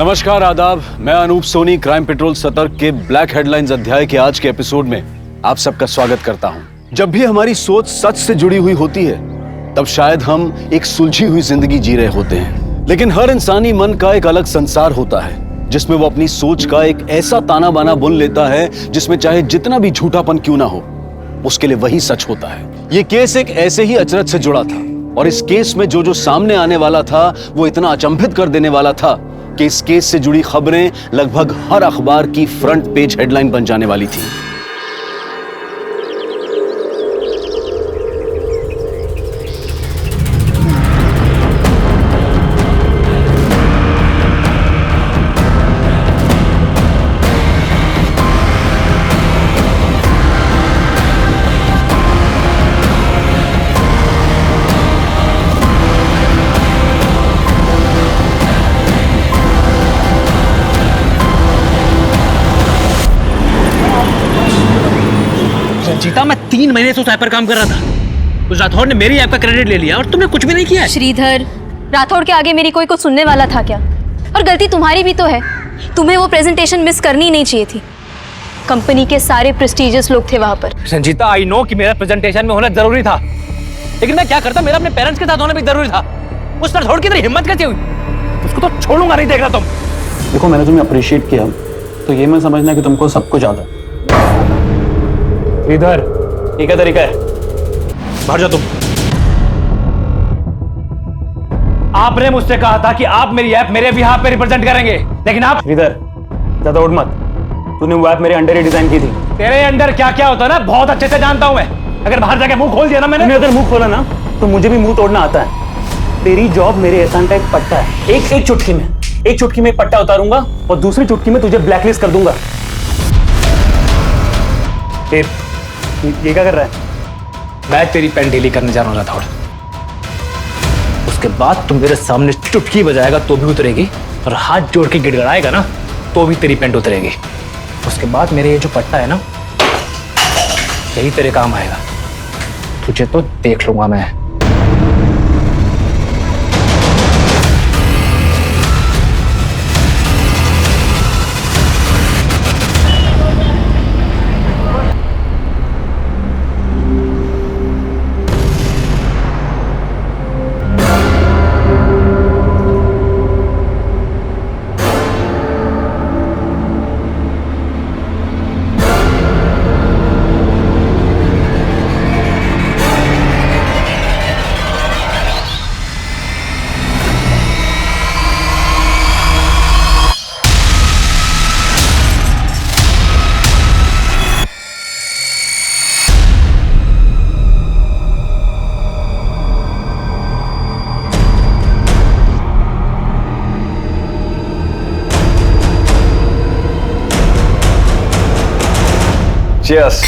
नमस्कार, आदाब। मैं अनूप सोनी क्राइम पेट्रोल सतर्क के ब्लैक हेडलाइंस अध्याय के आज के एपिसोड में आप सबका स्वागत करता हूं। जब भी हमारी सोच सच से जुड़ी हुई होती है तब शायद हम एक सुलझी हुई जिंदगी जी रहे होते हैं, लेकिन हर इंसानी मन का एक अलग संसार होता है जिसमें वो अपनी सोच का एक ऐसा ताना बाना बुन लेता है जिसमें चाहे जितना भी झूठापन क्यों ना हो, उसके लिए वही सच होता है। ये केस एक ऐसे ही अचरज से जुड़ा था और इस केस में जो सामने आने वाला था वो इतना अचंभित कर देने वाला था कि इस केस से जुड़ी खबरें लगभग हर अखबार की फ्रंट पेज हेडलाइन बन जाने वाली थी। जीता, मैं 3 महीने से उस ऐप पर काम कर रहा था। उस राठौड़ ने मेरी ऐप का क्रेडिट ले लिया और तुमने कुछ भी नहीं किया। श्रीधर, राठौड़ के आगे मेरी कोई कुछ सुनने वाला था क्या? और गलती तुम्हारी भी तो है। तुम्हें वो प्रेजेंटेशन मिस करनी नहीं चाहिए थी। कंपनी के सारे प्रेस्टिजियस लोग थे वहां पर। संजीता, आई नो कि मेरा प्रेजेंटेशन में होना जरूरी था, लेकिन मैं क्या करता, मेरा अपने पेरेंट्स के साथ होना भी जरूरी था। उस राठौड़ की इतनी हिम्मत कैसे हुई? उसको तो छोड़ूंगा नहीं, देख रहा तुम। देखो, मैंने तुम्हें अप्रिशिएट किया तो ये मैं समझना कि तुमको सब कुछ आता है। इधर ये क्या तरीका है? बाहर जाओ तुम। आपने मुझसे कहा था कि आप मेरी ऐप मेरे बिहाफ पे रिप्रेजेंट करेंगे, लेकिन आप इधर ज्यादा उठ मत। तूने वो ऐप मेरे अंडर ही डिजाइन की थी। तेरे अंडर क्या क्या होता है ना, बहुत अच्छे से जानता हूं मैं। अगर बाहर जाके मुंह खोल दिया ना मैंने अगर मुंह खोला ना तो मुझे भी मुंह तोड़ना आता है। तेरी जॉब मेरे एहसान का एक पट्टा है। एक चुटकी में एक पट्टा उतारूंगा और दूसरी चुटकी में तुझे ब्लैकलिस्ट कर दूंगा। ये क्या कर रहा है? मैं तेरी पेन ढीली करने जा रहा हूं राठौड़। उसके बाद तुम मेरे सामने चुटकी बजाएगा तो भी उतरेगी, और हाथ जोड़ के गिड़गड़ाएगा ना तो भी तेरी पेंट उतरेगी। उसके बाद मेरे ये जो पट्टा है ना, यही तेरे काम आएगा। तुझे तो देख लूंगा मैं। Cheers.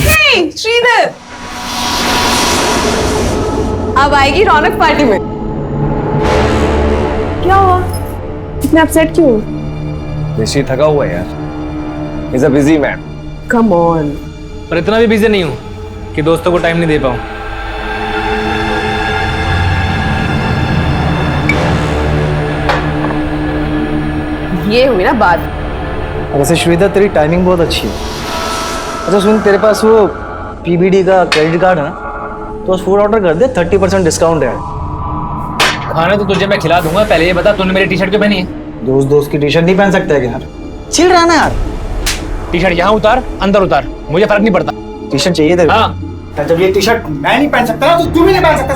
Hey, श्रीधर, अब आएगी रौनक पार्टी में। क्या हुआ? इतना अपसेट क्यों? ऋषि थका हुआ है यार। He's a busy man. Come on. पर इतना भी बिजी नहीं हूं कि दोस्तों को टाइम नहीं दे पाऊं। ये हुई ना बात। वैसे श्रीधर, तेरी टाइमिंग बहुत अच्छी है। अच्छा सुन, तेरे पास वो पीबीडी का क्रेडिट कार्ड है ना, तो उस फूड ऑर्डर कर दे, 30% डिस्काउंट है। खाना तो तुझे मैं खिला दूंगा, पहले ये बता तूने मेरी टी शर्ट क्यों पहनी है? दोस्त की टी शर्ट नहीं पहन सकते क्या यार? चिल रहा ना यार। टी शर्ट यहाँ उतार, अंदर उतार, मुझे फर्क नहीं पड़ता। टी शर्ट चाहिए तेरे? हाँ। जब ये टी शर्ट मैं नहीं पहन सकता ना, तो तू भी नहीं पहन सकता।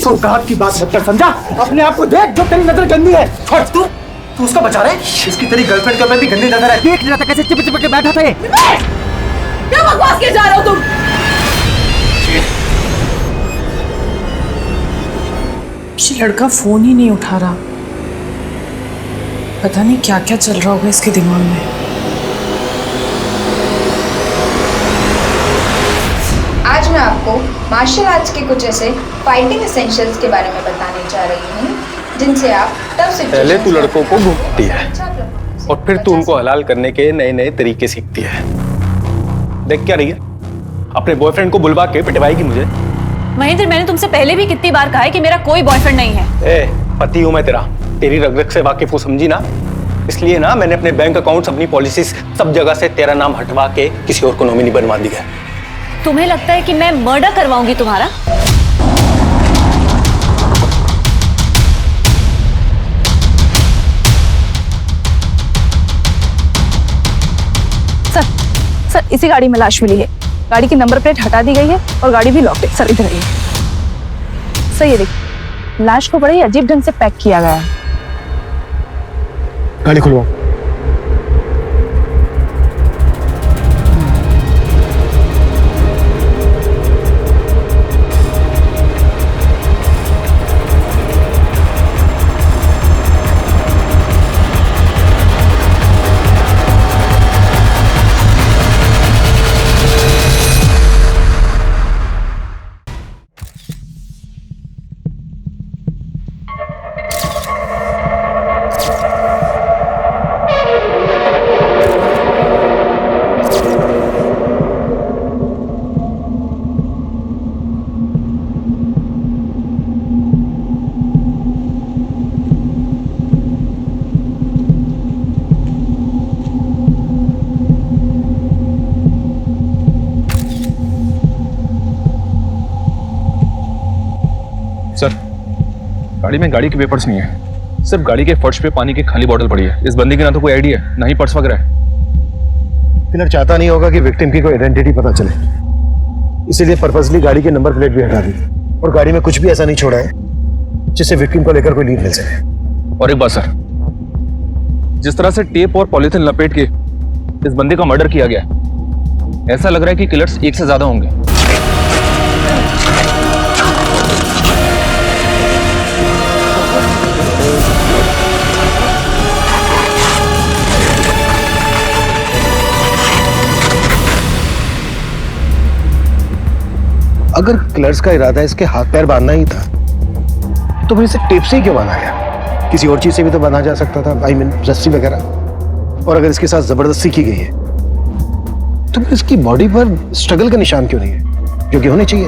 औकात की बात मत कर, समझा? अपने आप को देख, जो तेरी नजर गंदी है। तू उसको बचा रहे? इसकी तेरी गर्लफ्रेंड के ऊपर भी गंदी नजर है। देख लिया था कैसे चिपक के बैठा था ये। क्या बकवास किए जा रहे हो तुम? ये लड़का फोन ही नहीं उठा रहा। पता नहीं क्या क्या चल रहा होगा इसके दिमाग में। मार्शल आर्ट्स के कुछ ऐसे फाइटिंग एसेंशियल्स के बारे में बताने जा रही हूँ जिनसे आप टफ पहले तू लड़कों को घूमती है और फिर तू उनको हलाल करने के नए नए तरीके सीखती है। देख क्या रही है, अपने बॉयफ्रेंड को बुलवा के पिटवाएगी मुझे। महेंद्र, मैंने तुमसे पहले भी कितनी बार कहा है कि मेरा कोई बॉयफ्रेंड नहीं है। ए, पति हूं मैं तेरा, तेरी रग रग से वाकिफ हूं, समझी ना। इसलिए ना मैंने अपने बैंक अकाउंट्स, अपनी पॉलिसीज सब जगह से तेरा नाम हटवा के किसी और को नॉमिनी बनवा दिया है। तुम्हें लगता है कि मैं मर्डर करवाऊंगी तुम्हारा? सर, इसी गाड़ी में लाश मिली है। गाड़ी की नंबर प्लेट हटा दी गई है और गाड़ी भी लॉक है। सर इधर आइए। सर ये देखिए, लाश को बड़े ही अजीब ढंग से पैक किया गया है। गाड़ी खुलवाओ। सर, गाड़ी में गाड़ी के पेपर्स नहीं है, सिर्फ गाड़ी के फर्श पे पानी की खाली बोतल पड़ी है। इस बंदी के ना तो कोई आईडी है, ना ही पर्स वगैरह है। किलर चाहता नहीं होगा कि विक्टिम की कोई आइडेंटिटी पता चले, इसीलिए पर्पसली गाड़ी के नंबर प्लेट भी हटा दी और गाड़ी में कुछ भी ऐसा नहीं छोड़ा है जिससे विक्टिम को लेकर कोई लीड मिल सके। और एक बात सर, जिस तरह से टेप और पॉलीथिन लपेट के इस बंदी का मर्डर किया गया, ऐसा लग रहा है कि किलर्स एक से ज्यादा होंगे। अगर किलर्स का इरादा इसके हाथ पैर बांधना ही था तो फिर इसे टेप से ही क्यों बांधा गया? किसी और चीज से भी तो बांधा जा सकता था, आई मीन रस्सी वगैरह। और अगर इसके साथ जबरदस्ती की गई है तो फिर इसकी बॉडी पर स्ट्रगल का निशान क्यों नहीं है, जो कि होने चाहिए।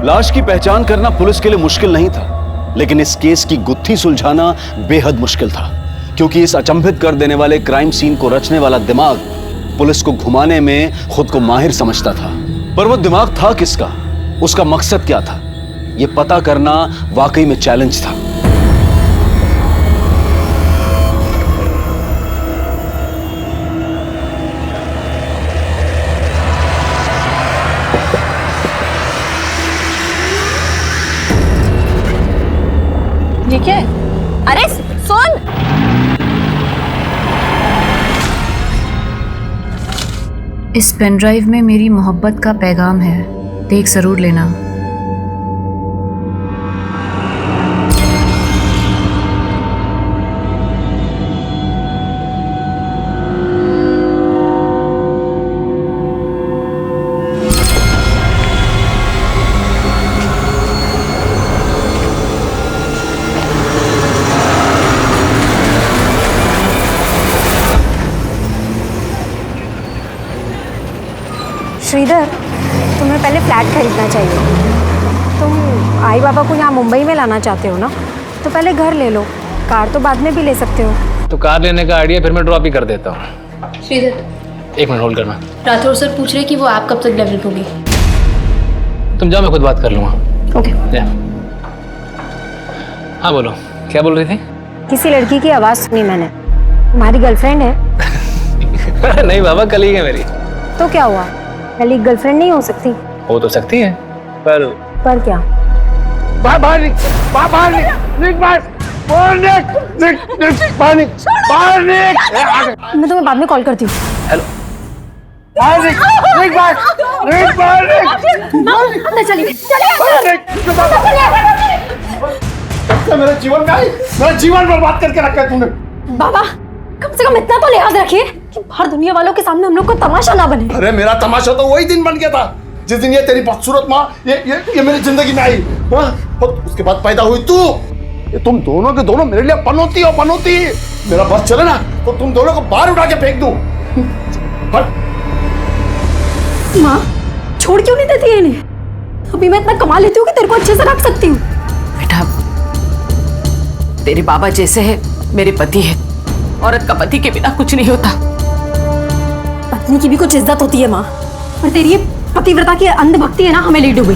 लाश की पहचान करना पुलिस के लिए मुश्किल नहीं था, लेकिन इस केस की गुत्थी सुलझाना बेहद मुश्किल था, क्योंकि इस अचंभित कर देने वाले क्राइम सीन को रचने वाला दिमाग पुलिस को घुमाने में खुद को माहिर समझता था। पर वो दिमाग था किसका, उसका मकसद क्या था, यह पता करना वाकई में चैलेंज था। ये क्या है? अरे सुन, इस पेन ड्राइव में मेरी मोहब्बत का पैगाम है, देख जरूर लेना। श्रीधर, तुम्हें पहले फ्लैट खरीदना चाहिए। तुम आई बाबा को यहाँ मुंबई में लाना चाहते हो ना, तो पहले घर ले लो, कार तो बाद में भी ले सकते हो। तो कार लेने का आइडिया फिर मैं ड्रॉप ही कर देता हूँ। श्रीधर, एक मिनट होल्ड करना। राठौर सर पूछ रहे कि वो आप कब तक डेवलप होगी। तुम जाओ, मैं खुद बात कर लूँगा। ओके। हाँ बोलो, क्या बोल रही थी? किसी लड़की की आवाज़ सुनी मैंने, तुम्हारी गर्लफ्रेंड है? नहीं बाबा, कलीग है मेरी। तो क्या हुआ, कलीग गर्लफ्रेंड नहीं हो सकती? हो तो सकती है, पर क्या? मैं तुम्हें बाद में कॉल करती हूँ। हेलो, अंदर चलिए। मेरा जीवन बर्बाद करके रखा है तूने। बाबा, कम से कम इतना तो लिहाज रखिए कि हर दुनिया वालों के सामने हम लोग को तमाशा ना बने। अरे मेरा तमाशा तो वही दिन बन गया था जिस दिन ये तेरी बदसूरत माँ ये मेरी जिंदगी में आई, हाँ, और उसके बाद पैदा हुई तू। ये तुम दोनों के दोनों मेरे लिए पनौती हो, पनौती। मेरा बस चले ना तो तुम दोनों को बाहर उठा के फेंक दूं। माँ छोड़ क्यों नहीं देती है इन्हें? अभी मैं इतना कमा लेती हूँ कि तेरे को अच्छे से रख सकती हूँ। बेटा, तेरे बाबा जैसे है मेरे पति है। औरत का पति के बिना कुछ नहीं होता। पत्नी की भी कुछ इज्जत होती है माँ, और तेरी ये पतिव्रता की अंधभक्ति है ना, हमें ले डूबी।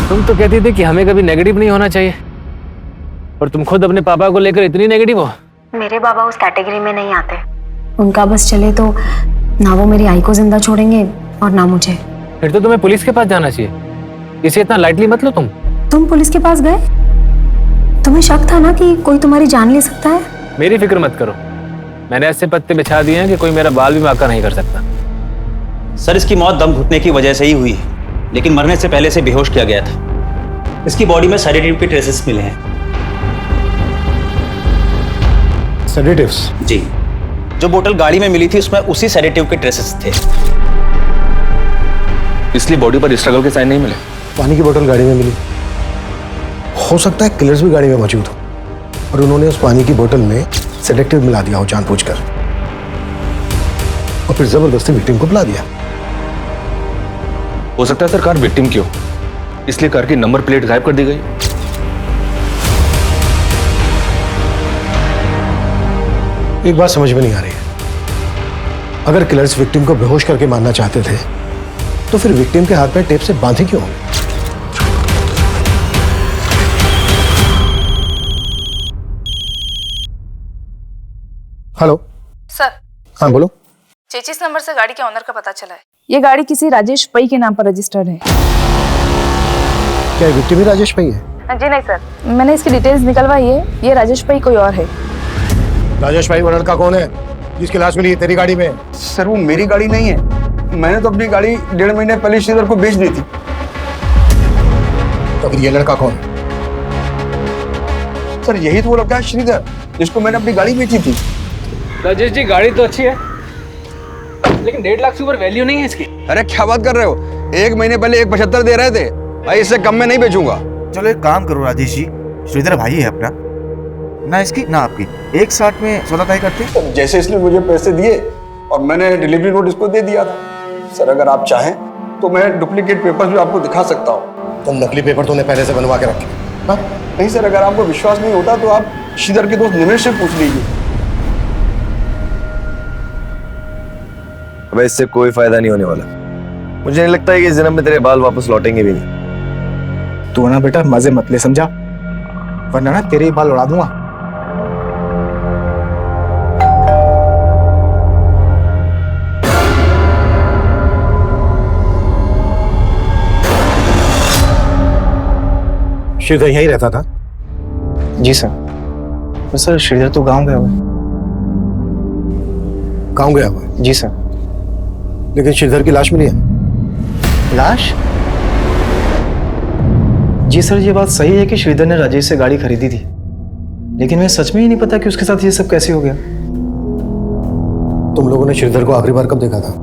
तुम तो कहती थी कि हमें कभी नेगेटिव नहीं होना चाहिए, और तुम खुद अपने पापा को लेकर इतनी नेगेटिव हो। मेरे बाबा उस कैटेगरी में नहीं आते। उनका बस चले तो ना वो मेरी आई को जिंदा छोड़ेंगे और ना मुझे। फिर तो तुम्हें पुलिस के पास जाना चाहिए। इसे इतना लाइटली मत लो तुम पुलिस के पास गए? तुम्हें शक था ना कि कोई तुम्हारी जान ले सकता है? मेरी फिक्र मत करो, मैंने ऐसे पत्ते बिछा दिए हैं कि कोई मेरा बाल भी बांका नहीं कर सकता। सर, इसकी मौत दम घुटने की वजह से ही हुई है, लेकिन मरने से पहले से बेहोश किया गया था। इसकी बॉडी में सेडेटिव के ट्रेसेस मिले हैं। सेडेटिव्स? जी, जो बोतल गाड़ी में मिली थी उसमें उसी सेडेटिव के ट्रेसेस थे। इसलिए बॉडी पर स्ट्रगल के साइन नहीं मिले। पानी की बोतल गाड़ी में मिली, हो सकता है किलर्स भी गाड़ी में मौजूद हो और उन्होंने उस पानी की बोतल में सेडेटिव मिला दिया हो जानबूझकर, और फिर जबरदस्ती विक्टिम को पिला दिया। हो सकता है सर कार विक्टिम की हो, इसलिए कार की नंबर प्लेट गायब कर दी गई। एक बात समझ में नहीं आ रही है, अगर किलर्स विक्टिम को बेहोश करके मारना चाहते थे तो फिर विक्टिम के हाथ में टेप से बांधे क्यों? Hello sir. हाँ बोलो। 33 नंबर से गाड़ी के ऑनर का पता चला है। ये गाड़ी किसी राजेश पई के नाम पर रजिस्टर्ड है। क्या विक्टिम ही राजेश पई है? जी नहीं सर, मैंने इसकी डिटेल्स निकलवाई है। ये राजेश पई कोई और है। राजेश भाई वो लड़का कौन है जिसकी लाश मिली है तेरी गाड़ी में? सर वो मेरी गाड़ी नहीं है, मैंने तो अपनी गाड़ी 1.5 महीने पहले श्रीधर को बेच दी थी। तो फिर ये लड़का कौन? सर यही तो वो लड़का है श्रीधर जिसको मैंने अपनी गाड़ी बेची थी। राजेश जी, गाड़ी तो अच्छी है लेकिन 1.5 लाख से ऊपर वैल्यू नहीं है इसकी। अरे क्या बात कर रहे हो, 1 महीने पहले 1.75 दे रहे थे भाई, इससे कम में नहीं बेचूंगा। चलो एक काम करो राजेश जी, श्रीधर भाई है अपना, ना इसकी ना आपकी, 1.60 में सौदा तय करते। जैसे इसने मुझे पैसे दिए और मैंने डिलीवरी नोट इसको दे दिया था। सर अगर आप चाहें तो मैं डुप्लीकेट पेपर्स भी आपको दिखा सकता हूँ। तुम नकली पेपर तूने पहले से बनवा के रखे? नहीं सर, अगर आपको विश्वास नहीं होता तो आप श्रीधर के दोस्त निमेश से पूछ लीजिए। अब इससे कोई फायदा नहीं होने वाला। मुझे नहीं लगता है कि इस जन्म में तेरे बाल वापस लौटेंगे भी नहीं। तू ना बेटा मजे मत ले, समझा, वरना ना तेरे ही बाल उड़ा दूंगा। श्रीधर यहीं रहता था? जी सर। तो सर श्रीधर तो गांव गया हुआ है। गांव गया हुआ है? जी सर। लेकिन श्रीधर की लाश मिली है? लाश? जी सर, ये बात सही है कि श्रीधर ने राजेश से गाड़ी खरीदी थी, लेकिन मैं सच में ही नहीं पता कि उसके साथ ये सब कैसे हो गया। तुम लोगों ने श्रीधर को आखिरी बार कब देखा था?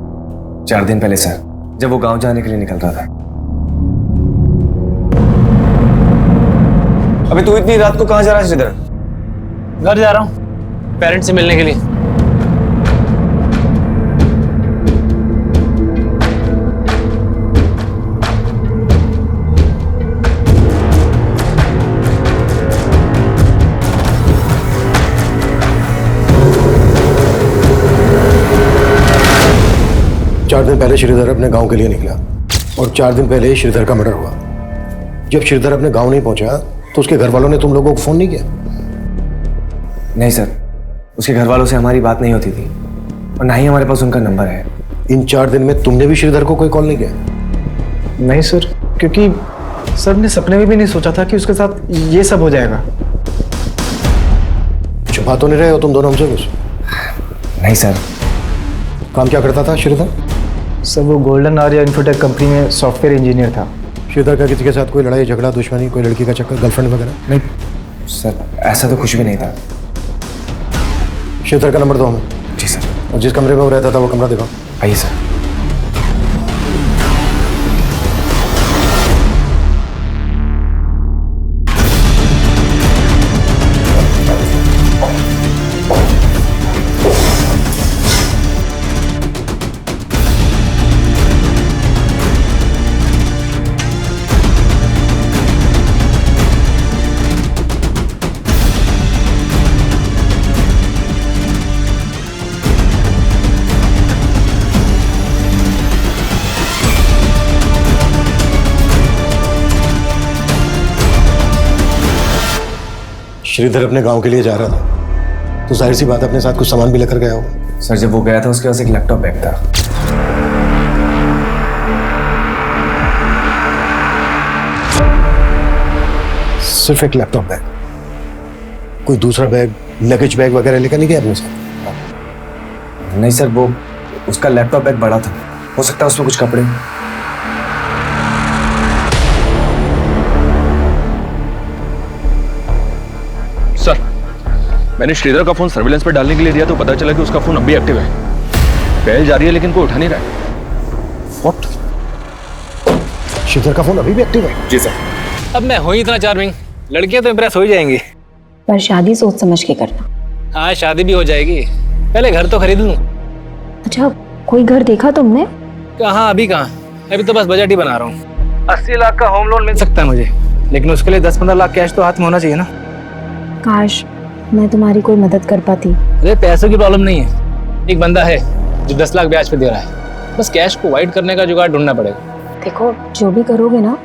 4 दिन पहले सर, जब वो गांव जाने के लिए निकल रहा था। अभी तू इतनी रात को कहां जा रहा है श्रीधर? घर जा रहा हूँ पेरेंट्स से मिलने के लिए। चार दिन पहले श्रीधर अपने गांव के लिए निकला और 4 दिन पहले ही श्रीधर का मर्डर हुआ। जब श्रीधर अपने गांव नहीं पहुंचा तो उसके घर वालों ने तुम लोगों को फोन नहीं किया? नहीं सर, उसके घर वालों से हमारी बात नहीं होती थी और ना ही हमारे पास उनका नंबर है। इन 4 दिन में तुमने भी श्रीधर को कोई कॉल नहीं किया? नहीं सर, क्योंकि सर ने सपने में भी नहीं सोचा था कि उसके साथ ये सब हो जाएगा। छुपा तो नहीं रहे हो तुम दोनों हमसे कुछ? नहीं सर। काम क्या करता था श्रीधर? सर वो गोल्डन आर्या इन्फोटेक कंपनी में सॉफ्टवेयर इंजीनियर था। श्रीधर का किसी के साथ कोई लड़ाई झगड़ा दुश्मनी, कोई लड़की का चक्कर, गर्लफ्रेंड वगैरह? नहीं सर, ऐसा तो कुछ भी नहीं था। श्रीधर का नंबर दो हमें। जी सर। और जिस कमरे में वो रहता था वो कमरा दिखाओ। आइए सर। श्रीधर अपने गांव के लिए जा रहा था, तो जाहिर सी बात है अपने साथ कुछ सामान भी लेकर गया होगा। सर जब वो गया था उसके पास एक लैपटॉप बैग था। सिर्फ एक लैपटॉप बैग? कोई दूसरा बैग, लगेज बैग वगैरह लेकर नहीं गया अपने साथ? नहीं सर, वो उसका लैपटॉप बैग बड़ा था, हो सकता है उसमें कुछ कपड़े। सर मैंने श्रीधर का फोन सर्विलेंस पर डालने के लिए दिया तो पता चला कि उसका फोन अब भी एक्टिव है। पहल जा रही है लेकिन कोई उठा नहीं रहा है। What? श्रीधर का फोन अभी भी एक्टिव है? जी सर। अब मैं हूं ही इतना चार्मिंग, लड़कियां तो इम्प्रेस हो ही जाएंगी। पर शादी सोच समझ के करना। हाँ शादी भी हो जाएगी, पहले घर तो खरीद लूं। अच्छा, कोई घर देखा तुमने? कहाँ, अभी कहाँ, अभी तो बस बजट ही बना रहा हूँ। 80 लाख का होम लोन मिल सकता है मुझे, लेकिन उसके लिए 10-15 लाख कैश तो हाथ में होना चाहिए ना। काश मैं तुम्हारी कोई मदद कर पाती। अरे पैसों की प्रॉब्लम नहीं है, एक बंदा है जो 10 लाख ब्याज पे दे रहा है, बस कैश को वाइड करने का जुगाड़ ढूंढना पड़ेगा। देखो, जो भी करोगे ना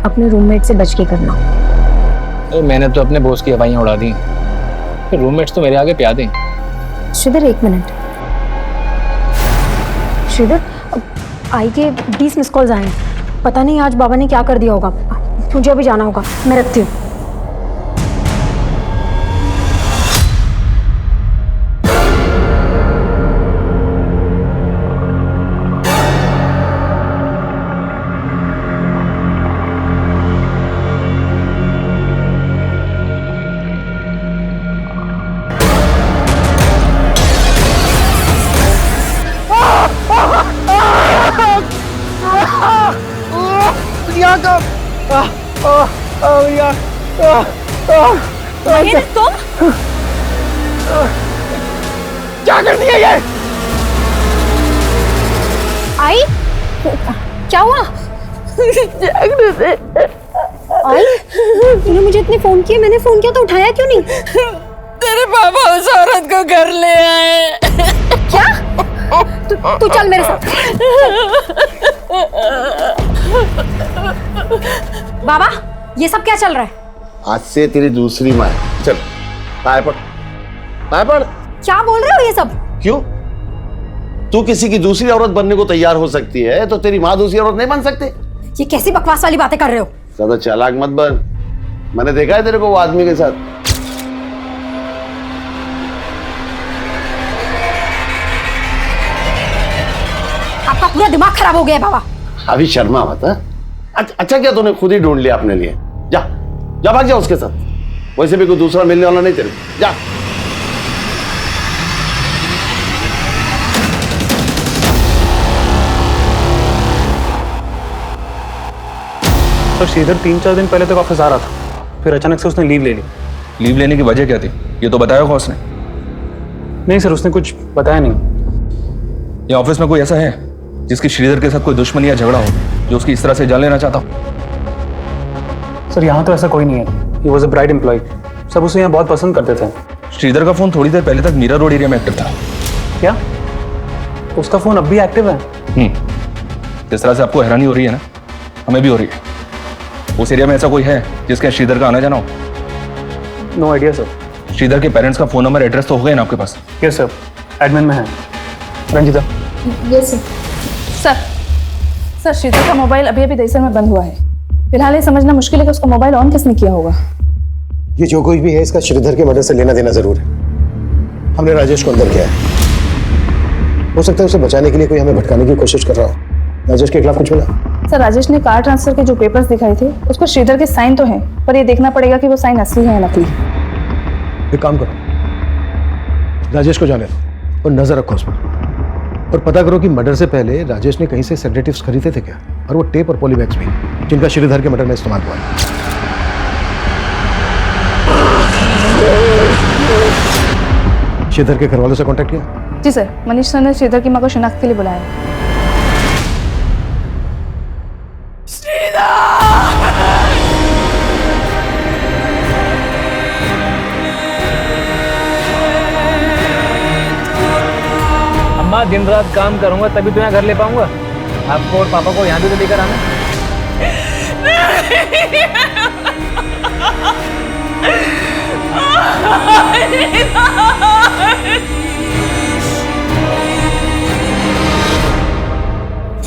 अपने रूममेट से बच के करना। अरे मैंने तो अपने बॉस की हवाइयाँ उड़ा दी, फिर रूममेट्स तो मेरे आगे प्यादे। श्रीधर 1 मिनट। श्रीधर, आई के 20 मिस कॉल्स आए हैं, पता नहीं आज बाबा ने क्या कर दिया होगा। मुझे अभी जाना होगा, मैं रखती हूँ। क्या कर दिया ये? आई, क्या हुआ? आई, तूने मुझे इतने फोन किए, मैंने फोन किया तो उठाया क्यों नहीं? तेरे पापा उस औरत को घर ले आए। क्या? तू चल मेरे साथ। बाबा, ये सब क्या चल रहा है? आज से तेरी दूसरी माँ है। चल पाए पड़, पाए पड़। क्या बोल रहे हो ये सब? क्यों? तू किसी की दूसरी औरत बनने को तैयार हो सकती है तो तेरी माँ दूसरी औरत नहीं बन सकते? ये कैसी बकवास वाली बातें कर रहे हो? ज्यादा चालाक मत बन, मैंने देखा है तेरे को वो आदमी के साथ। आपका पूरा दिमाग खराब हो गया है बाबा। अभी शर्मा मत। अच्छा क्या तूने खुद ही ढूंढ लिया अपने लिए? जा जा, भाग जा उसके साथ। वैसे भी कोई दूसरा मिलने वाला नहीं तेरे को। जा। तो श्रीधर 3-4 दिन पहले तक ऑफिस आ रहा था, फिर अचानक से उसने लीव ले ली। लीव लेने की वजह क्या थी ये तो बताया होगा उसने? नहीं सर, उसने कुछ बताया नहीं। ये ऑफिस में कोई ऐसा है जिसकी श्रीधर के साथ कोई दुश्मनी या झगड़ा हो, जो उसकी इस तरह से जान लेना चाहता हो? सर यहाँ तो ऐसा कोई नहीं है। He was a bright employee, सब उसे यहाँ बहुत पसंद करते थे। श्रीधर का फोन थोड़ी देर पहले तक मीरा रोड एरिया में एक्टिव था। क्या उसका फोन अब भी एक्टिव है? जिस तरह से आपको हैरानी हो रही है ना, हमें भी हो रही है। उस एरिया में ऐसा कोई है जिसके श्रीधर का आना जाना हो? No idea sir. श्रीधर के पेरेंट्स का फोन नंबर, एड्रेस तो हो गए ना आपके पास? यस सर, एडमिन में है। Ranjita. Yes sir. Sir, Shridhar का मोबाइल अभी अभी दहिसर में बंद हुआ है। फिलहाल ये समझना मुश्किल है कि उसका मोबाइल ऑन किसने किया होगा। ये जो कोई भी है इसका श्रीधर के मर्डर से लेना देना जरूर है। हमने राजेश को अंदर किया है, हो सकता है उसे बचाने के लिए कोई हमें भटकाने की कोशिश कर रहा हो। राजेश के खिलाफ कुछ मिला? सर राजेश ने कार ट्रांसफर के जो पेपर्स दिखाए थे उस पर श्रीधर के साइन तो हैं, पर ये देखना पड़ेगा कि वो साइन असली है या नकली। एक काम करो, राजेश को जाने दो और नजर रखो उस पर, और पता करो कि मर्डर से पहले राजेश ने कहीं से सेडेटिव्स खरीदे थे क्या, और वो टेप और पॉलीबैग्स भी जिनका श्रीधर के मर्डर में इस्तेमाल हुआ है। श्रीधर के घर वालों से कांटेक्ट किया? जी सर, मनीष सर ने श्रीधर की मां को शिनाख्त के लिए बुलाया। अम्मा दिन रात काम करूंगा तभी तो यहाँ घर ले पाऊंगा। आपको और पापा को यहाँ भी तो लेकर आना।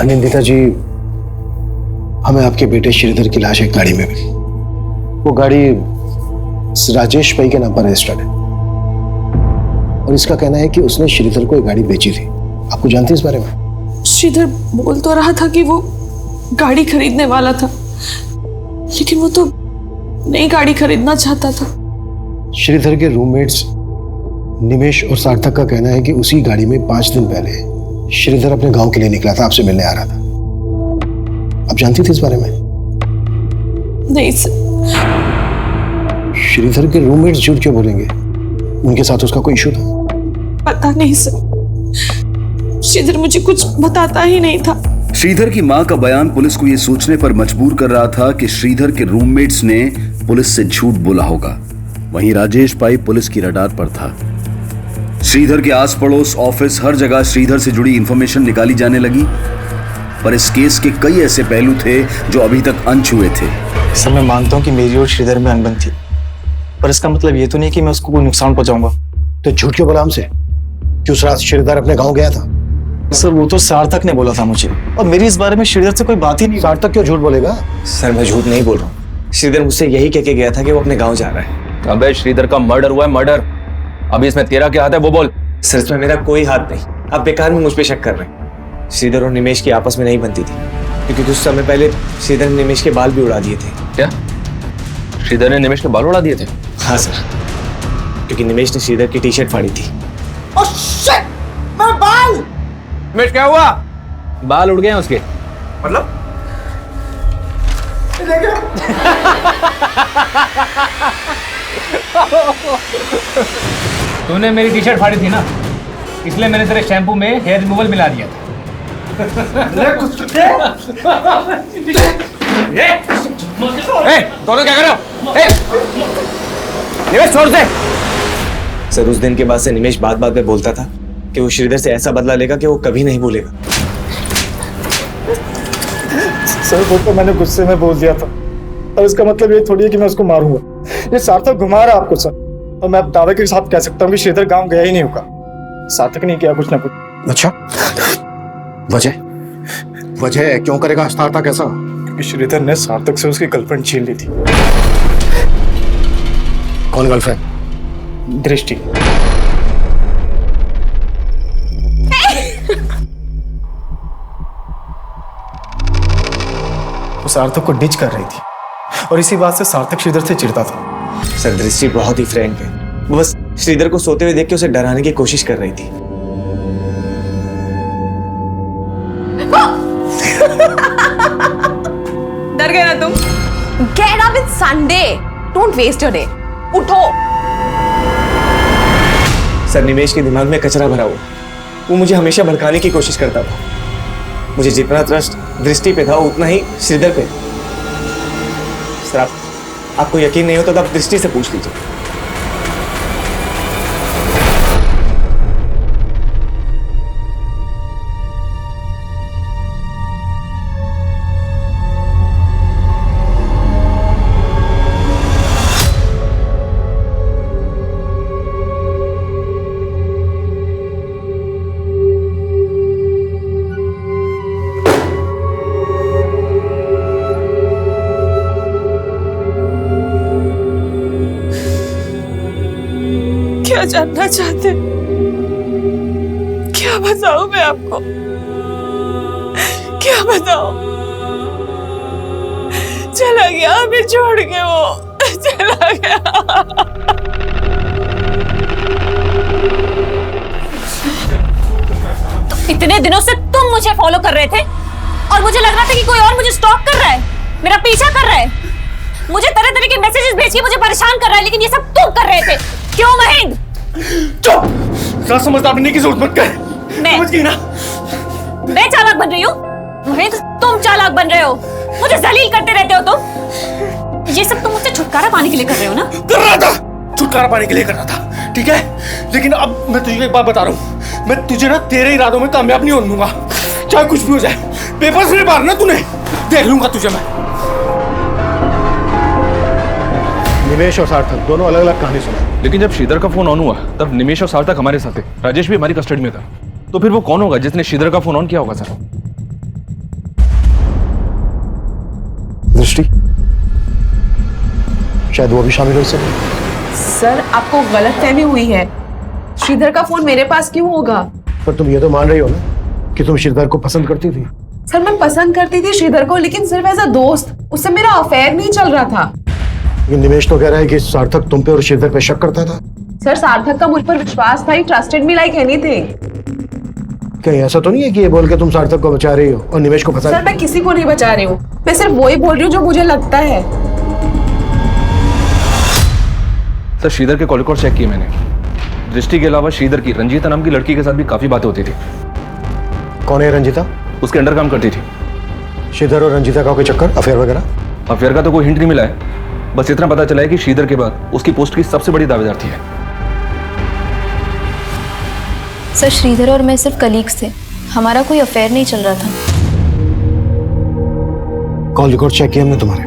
अनिंदिता जी, हमें आपके बेटे श्रीधर की लाश एक गाड़ी में मिली। वो गाड़ी राजेश पई के नाम पर रजिस्टर्ड है, और इसका कहना है कि उसने श्रीधर को एक गाड़ी बेची थी। आपको जानते हैं इस बारे में? श्रीधर बोल तो रहा था कि वो गाड़ी खरीदने वाला था, लेकिन वो तो नई गाड़ी खरीदना चाहता था। श्रीधर के रूममेट्स निमेश और सार्थक का कहना है कि उसी गाड़ी में 5 दिन पहले श्रीधर अपने गांव के लिए निकला था, आपसे मिलने आ रहा था। आप जानती थी इस बारे में? नहीं सर। श्रीधर के रूममेट्स झूठ क्यों बोलेंगे? उनके साथ उसका कोई इशू था? पता नहीं सर, श्रीधर मुझे कुछ बताता ही नहीं था। श्रीधर की मां का बयान पुलिस को यह सोचने पर मजबूर कर रहा था कि श्रीधर के रूममेट्स ने पुलिस से झूठ बोला होगा। वहीं राजेश पाई पुलिस की रडार पर था। श्रीधर के आस पड़ोस, ऑफिस, हर जगह श्रीधर से जुड़ी इंफॉर्मेशन निकाली जाने लगी, पर इस केस के कई ऐसे पहलू थे जो अभी तक अनछुए थे। सर मैं मानता हूँ कि मेरी और श्रीधर में अनबन थी, पर इसका मतलब ये तो नहीं कि मैं उसको कोई नुकसान पहुंचाऊंगा। तो झूठ क्यों बोला हमसे कि उस रात श्रीधर अपने गांव गया था? सर वो तो सार्थक ने बोला था मुझे, और मेरी इस बारे में श्रीधर से कोई बात ही नहीं। सार्थक क्यों झूठ बोलेगा? सर मैं झूठ नहीं बोल रहा हूँ, श्रीधर मुझसे यही कह के गया था कि वो अपने गाँव जा रहा है। अबे श्रीधर का मर्डर हुआ है, मर्डर। अभी इसमें तेरा क्या हाथ है वो बोल। सर इसमें मेरा कोई हाथ नहीं, आप बेकार में मुझ पे शक कर रहे हैं। श्रीधर और निमेश की आपस में नहीं बनती थी, क्योंकि कुछ समय पहले श्रीधर ने निमेश के बाल भी उड़ा दिए थे। क्या श्रीधर ने निमेश के बाल उड़ा दिए थे? हाँ सर, क्योंकि निमेश ने श्रीधर की टी शर्ट फाड़ी थी। ओह शिट, मेरा बाल! निमेश क्या हुआ? बाल उड़ गए हैं उसके। मतलब? तूने मेरी टी शर्ट फाड़ी थी ना, इसलिए मैंने तेरे शैम्पू में हेयर रिमूवल मिला दिया था। दोनों क्या कर रहे हो? निमेश छोड़ दे। सर उस दिन के बाद से निमेश बात बात में बोलता था कि वो श्रीधर से ऐसा बदला लेगा कि वो कभी नहीं भूलेगा। सर वो तो मैंने गुस्से में बोल दिया था, और इसका मतलब ये थोड़ी है कि मैं उसको मारूंगा। ये सार्थक घुमा रहा आपको सर, और मैं अब दावे के साथ कह सकता हूँ कि श्रीधर गांव गया ही नहीं होगा। सार्थक नहीं किया कुछ ना कुछ। अच्छा, वजह क्यों करेगा सार्थक ऐसा? क्योंकि श्रीधर ने सार्थक से उसकी गर्लफ्रेंड छीन ली थी। कौन गर्लफ्रेंड? दृष्टि। वो सार्थक को डिच कर रही थी, और इसी बात से सार्थक श्रीधर से चिढ़ता था। सर दृष्टि बहुत ही फ्रैंक है, वो बस श्रीधर को सोते हुए देख के उसे डराने की कोशिश कर रही थी। डर गए ना तुम? Get up, it's Sunday. Don't waste your day. उठो। सर निमेश के दिमाग में कचरा भरा हुआ, वो मुझे हमेशा भड़काने की कोशिश करता था। मुझे जितना ट्रस्ट दृष्टि पे था उतना ही श्रीधर पे। सर आपको यकीन नहीं होता तो आप दृष्टि से पूछ लीजिए। क्या जानना चाहते? क्या बताऊं मैं आपको? क्या बताऊं? चला गया, हमें छोड़ के वो चला गया। तो इतने दिनों से तुम मुझे फॉलो कर रहे थे और मुझे लग रहा था कि कोई और मुझे स्टॉक कर रहा है, मेरा पीछा कर रहा है, मुझे तरह तरह के मैसेजेस भेज के मुझे परेशान कर रहा है, लेकिन ये सब तुम कर रहे थे। क्यों महेंद्र? चुप! समझदार बनने की जरूरत मत कर। समझ गई ना? मैं चालाक बन रही हूँ? महेंद्र, तुम चालाक बन रहे हो, मुझे जलील करते रहते हो तुम। ये सब तुम मुझसे छुटकारा पाने के लिए कर रहे हो ना? कर रहा था, छुटकारा पाने के लिए कर रहा था, ठीक है? लेकिन अब मैं तुझे एक बात बता रहा हूँ, मैं तुझे ना तेरे इरादों में कामयाब नहीं होने दूंगा, चाहे कुछ भी हो जाए। पेपर्स नहीं मारना तूने, देख लूंगा तुझे मैं। निमेश और सार्थक दोनों अलग अलग कहानी सुना। लेकिन जब श्रीधर का फोन ऑन हुआ तब निमेश और सार्थक हमारे साथ थे, राजेश भी हमारी कस्टडी में था। तो फिर वो कौन होगा जिसने श्रीधर का फोन ऑन किया होगा? सर दृष्टि, शायद वो भी शामिल हो सके। सर, आपको गलतफहमी हुई है। श्रीधर का फोन मेरे पास क्यों होगा? पर तुम ये तो मान रही हो ना कि तुम श्रीधर को पसंद करती थी। सर, मैं पसंद करती थी श्रीधर को, लेकिन सिर्फ एज अ दोस्त, उससे मेरा अफेयर नहीं चल रहा था। लेकिन निमेश तो कह रहा है कि सार्थक तुम पे और श्रीधर पे शक करता था। सर, सार्थक का मुझ पर विश्वास था, ही ट्रस्टेड मी लाइक एनीथिंग। कहीं ऐसा तो नहीं है कि ये बोल के तुम सार्थक को बचा रही हो और निमेश को फंसा? सर, मैं किसी को नहीं बचा रही हूँ, मैं सिर्फ वही बोल रही हूँ जो मुझे लगता है। सर, श्रीधर के कॉल रिकॉर्ड चेक किए मैंने। दृष्टि के अलावा श्रीधर की रंजीता नाम की लड़की के साथ भी काफी बातें होती थी। कौन है रंजीता? उसके अंडर काम करती थी। श्रीधर और रंजीता का कोई चक्कर, अफेयर वगैरह? अफेयर का तो कोई हिंट नहीं मिला है, बस इतना पता चला है कि श्रीधर के बाद उसकी पोस्ट की सबसे बड़ी दावेदार थी। सर, श्रीधर और मैं सिर्फ कलीग्स थे, हमारा कोई अफेयर नहीं चल रहा था। कॉल रिकॉर्ड चेक किया हमने तुम्हारे।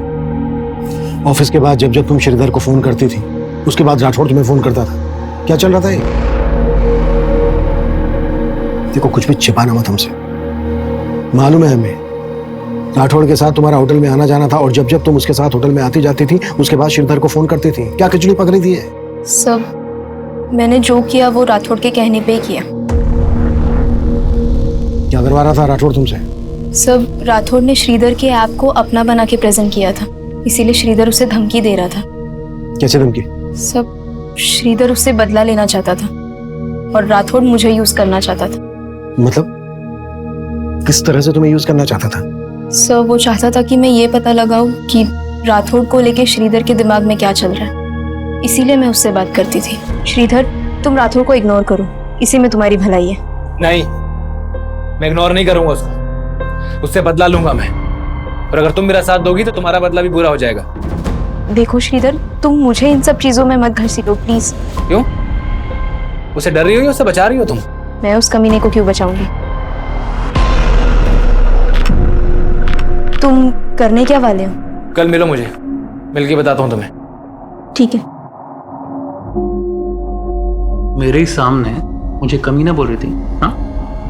ऑफिस के बाद जब जब तुम श्रीधर को फोन करती थी, उसके बाद राठौड़ तुम्हें फोन करता था। क्या चल रहा था ये? देखो, कुछ भी छिपाना मत हमसे। मालूम है हमें राठौड़ के साथ तुम्हारा होटल में आना जाना था, और जब जब तुम उसके साथ होटल में आती जाती थी उसके बाद श्रीधर को फोन करती थी। क्या खिचड़ी पकड़ी थी ये? सब मैंने जो किया वो राठौड़ के कहने पे ही किया। क्या करवा रहा था राठौड़ तुमसे? सब राठौड़ ने श्रीधर के ऐप को अपना बना के प्रेजेंट किया था, इसीलिए श्रीधर उसे धमकी दे रहा था। कैसे धमकी? सब श्रीधर उससे बदला लेना चाहता था और राठौड़ मुझे यूज करना चाहता था। मतलब किस तरह से तुम्हें यूज करना चाहता था? सर, वो चाहता था कि मैं ये पता लगाऊं कि राठौड़ को लेके श्रीधर के दिमाग में क्या चल रहा है, इसीलिए मैं उससे बात करती थी। श्रीधर, तुम राठौड़ को इग्नोर करो, इसी में तुम्हारी भलाई है। नहीं, मैं इग्नोर नहीं करूंगा उसको, उससे बदला लूंगा मैं। और अगर तुम मेरा साथ दोगी तो तुम्हारा बदला भी पूरा हो जाएगा। देखो श्रीधर, तुम मुझे इन सब चीजों में मत घसीटो प्लीज। क्यों? उसे डर रही हो या उससे बचा रही हो तुम? मैं उस कमीने को क्यों बचाऊंगी? तुम करने क्या वाले हो? कल मिलो मुझे, मिलके बताता हूँ तुम्हें। ठीक है। मेरे ही सामने मुझे कमीना बोल रही थी? हाँ,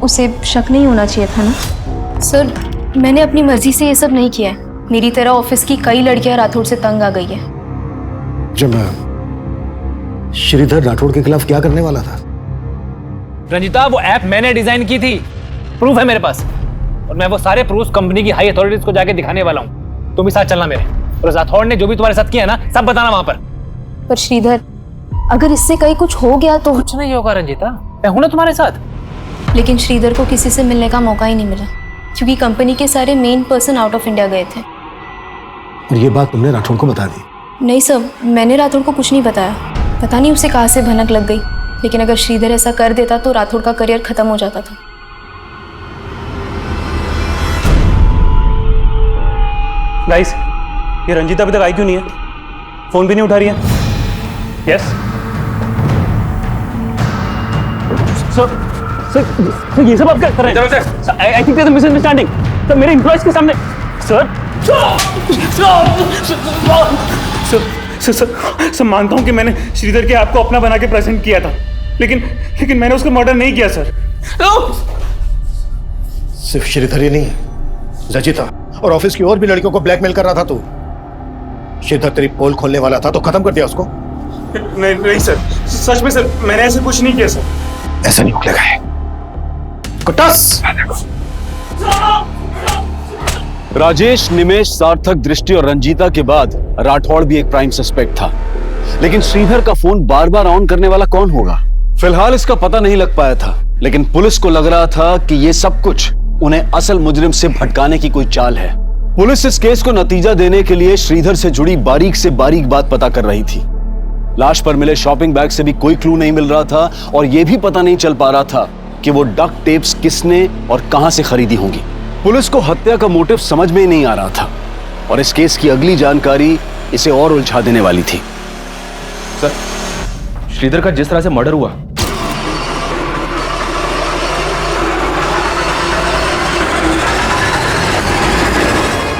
उसे शक नहीं होना चाहिए था ना? सर, मैंने अपनी मर्जी से ये सब नहीं किया है। मेरी तरह ऑफिस की कई लड़कियां राठौड़ से तंग आ गई है। जब श्रीधर राठौड़ के खिलाफ क्या करने वाला था? रंजिता, वो ऐप मैंने डिजाइन की थी, प्रूफ है मेरे पास, और मैं वो सारे प्रूफ कंपनी की हाई अथॉरिटीज को जाके दिखाने वाला हूँ। तुम भी साथ चलना मेरे, और राठौड़ ने जो भी तुम्हारे साथ किया ना, सब बताना वहां पर। पर श्रीधर, अगर इससे कहीं कुछ हो गया तो? कुछ नहीं होगा रंजिता, मैं हूं ना तुम्हारे साथ। लेकिन श्रीधर को किसी से मिलने का मौका ही नहीं मिला, क्योंकि कंपनी के सारे main person out of India गए थे। और ये बात तुमने राठौड़ को बता दी? नहीं सर, मैंने राठौड़ को कुछ नहीं बताया। पता नहीं उसे कहाँ से भनक लग गई, लेकिन अगर श्रीधर ऐसा कर देता तो राठौड़ का करियर खत्म हो जाता था। गाइस, ये रंजीता अभी तक आई क्यों नहीं है? फोन भी नहीं उठा रही है। यस सर, ये सब आप क्या कर रहे हैं? I think there is misunderstanding. Sir, मेरे एम्प्लॉइज के सामने। सर सर मानता हूं कि मैंने श्रीधर के आपको अपना बना के प्रेजेंट किया था, लेकिन मैंने उसका मर्डर नहीं किया सर। सिर्फ श्रीधर ही नहीं, रंजीता और ऑफिस की और भी लड़कियों को ब्लैकमेल कर रहा था तू। श्रीधर तेरी पोल खोलने वाला था तो खत्म कर दिया उसको। नहीं सर, सच में सर, मैंने ऐसा कुछ नहीं किया सर। ऐसा नहीं उगलेगा है कुटस। राजेश, निमेश, सार्थक, दृष्टि और रंजीता के बाद राठौड़ भी एक प्राइम सस्पेक्ट था। लेकिन श्रीधर का फोन बार बार ऑन करने वाला कौन होगा? फिलहाल इसका पता नहीं लग पाया था, लेकिन पुलिस को लग रहा था कि ये सब कुछ उन्हें असल मुजरिम से भटकाने की कोई चाल है। पुलिस इस केस को नतीजा देने के लिए श्रीधर से जुड़ी बारीक से बारीक बात पता कर रही थी। लाश पर मिले शॉपिंग बैग से भी कोई क्लू नहीं मिल रहा था और यह भी पता नहीं चल पा रहा था कि वो डक्ट टेप्स किसने और कहां से खरीदी होंगी। पुलिस को हत्या का मोटिव समझ में ही नहीं आ रहा था और इस केस की अगली जानकारी इसे और उलझा देने वाली थी। सर, श्रीधर का जिस तरह से मर्डर हुआ,